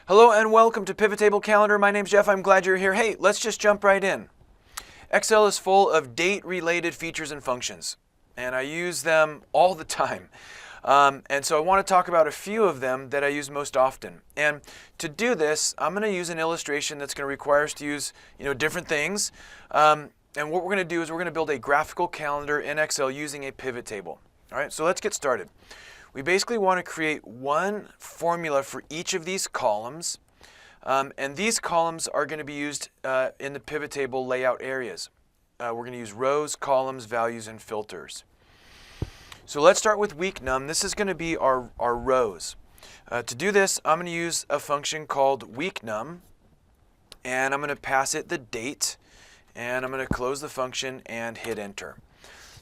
Hello and welcome to PivotTable Calendar. My name's Jeff. I'm glad you're here. Hey, let's just jump right in. Excel is full of date-related features and functions, and I use them all the time. And so I want to talk about a few of them that I use most often. And to do this, I'm going to use an illustration that's going to require us to use different things. And what we're going to do is we're going to build a graphical calendar in Excel using a pivot table. All right, so let's get started. We basically want to create one formula for each of these columns, and these columns are going to be used in the pivot table layout areas. We're going to use rows, columns, values, and filters. So let's start with week num. This is going to be our rows. To do this, I'm going to use a function called week num, and I'm going to pass it the date, and I'm going to close the function and hit enter.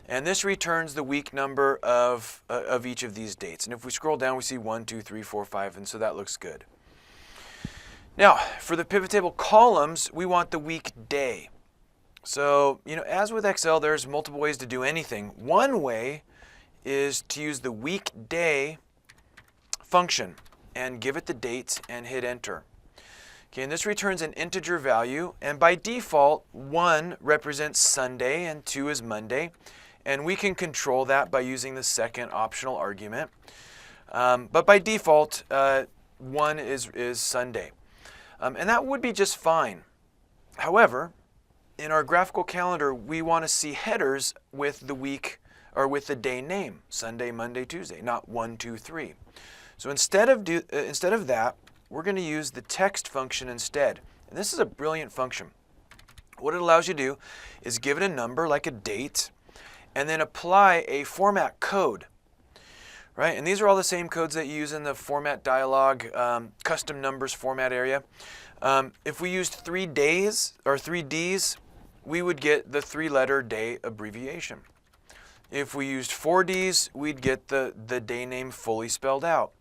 And this returns the week number of each of these dates. And if we scroll down, we see 1, 2, 3, 4, 5, and so that looks good. Now, for the pivot table columns, we want the week day. So, as with Excel, there's multiple ways to do anything. One way is to use the weekday function and give it the date and hit enter. Okay, and this returns an integer value, and by default, 1 represents Sunday and 2 is Monday. And we can control that by using the second optional argument. But by default, 1 is Sunday. And that would be just fine. However, in our graphical calendar, we want to see headers with the week or with the day name, Sunday, Monday, Tuesday, not 1, 2, 3. So instead of that, we're going to use the text function instead. And this is a brilliant function. What it allows you to do is give it a number like a date, and then apply a format code, right? And these are all the same codes that you use in the format dialog, custom numbers format area. If we used 3 days or 3 Ds, we would get the 3-letter day abbreviation. If we used 4 Ds, we'd get the day name fully spelled out.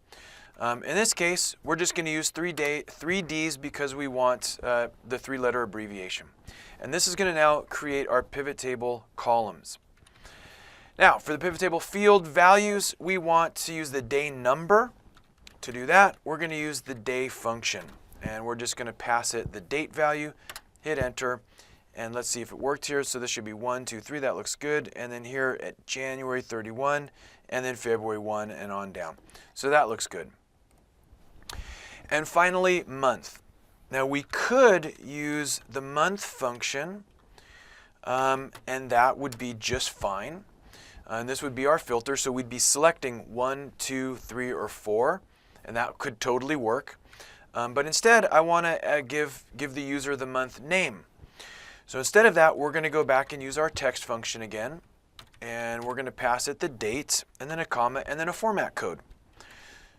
In this case, we're just going to use 3 Ds because we want the 3-letter abbreviation. And this is going to now create our pivot table columns. Now, for the pivot table field values, we want to use the day number. To do that, we're going to use the day function. And we're just going to pass it the date value, hit enter, and let's see if it worked here. So this should be 1, 2, 3. That looks good. And then here at January 31, and then February 1, and on down. So that looks good. And finally, month. Now, we could use the month function, and that would be just fine. And this would be our filter, so we'd be selecting 1, 2, 3, or 4, and that could totally work. But instead, I want to give the user the month name. So instead of that, we're going to go back and use our text function again, and we're going to pass it the date, and then a comma, and then a format code.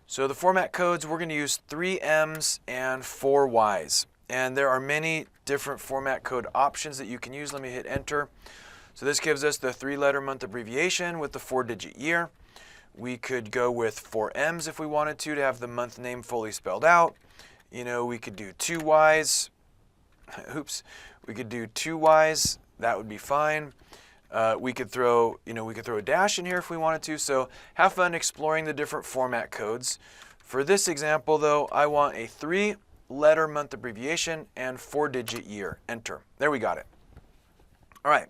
So the format codes, we're going to use 3 M's and 4 Y's. And there are many different format code options that you can use. Let me hit enter. So this gives us the 3-letter month abbreviation with the 4-digit year. We could go with 4 M's if we wanted to have the month name fully spelled out. We could do 2 Y's. Oops. We could do 2 Y's. That would be fine. We could throw a dash in here if we wanted to. So have fun exploring the different format codes. For this example, though, I want a 3-letter month abbreviation and 4-digit year. Enter. There we got it. All right.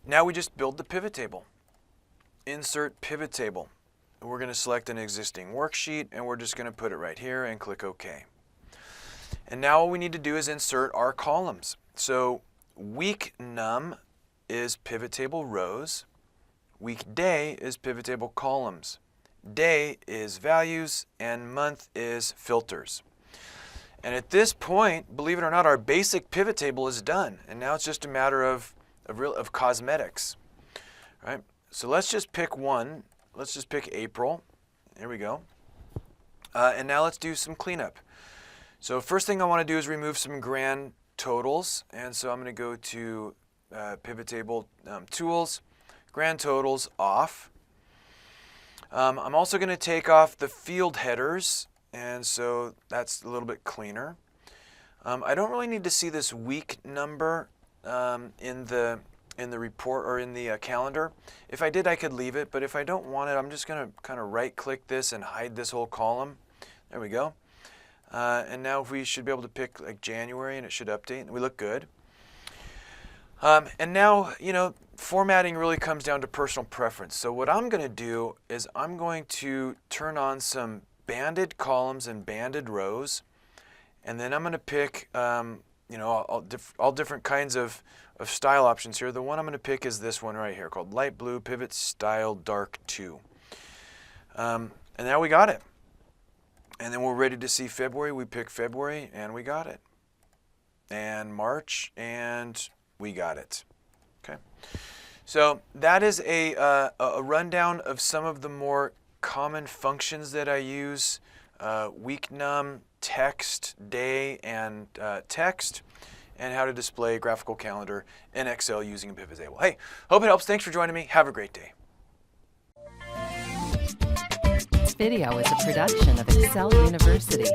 Now we just build the pivot table. Insert pivot table. We're going to select an existing worksheet, and we're just going to put it right here and click OK. And now all we need to do is insert our columns. So week num is pivot table rows. Weekday is pivot table columns. Day is values, and month is filters. And at this point, believe it or not, our basic pivot table is done. And now it's just a matter of cosmetics, right? So let's just pick one. Let's just pick April. There we go. And now let's do some cleanup. So first thing I want to do is remove some grand totals. And so I'm going to go to pivot table tools, grand totals off. I'm also going to take off the field headers. And so that's a little bit cleaner. I don't really need to see this week number in the report or in the calendar. If I did, I could leave it, but if I don't want it, I'm just going to kind of right-click this and hide this whole column. There we go. And now we should be able to pick like January, and it should update, and we look good. And now, formatting really comes down to personal preference. So what I'm going to do is I'm going to turn on some banded columns and banded rows, and then I'm going to pick, all different kinds of style options here. The one I'm going to pick is this one right here called Light Blue Pivot Style Dark 2. And now we got it. And then we're ready to see February. We pick February, and we got it. And March, and we got it. Okay. So that is a rundown of some of the more common functions that I use: week num, text, day, and text, and how to display a graphical calendar in Excel using a pivot table. Hey, hope it helps. Thanks for joining me. Have a great day. This video is a production of Excel University.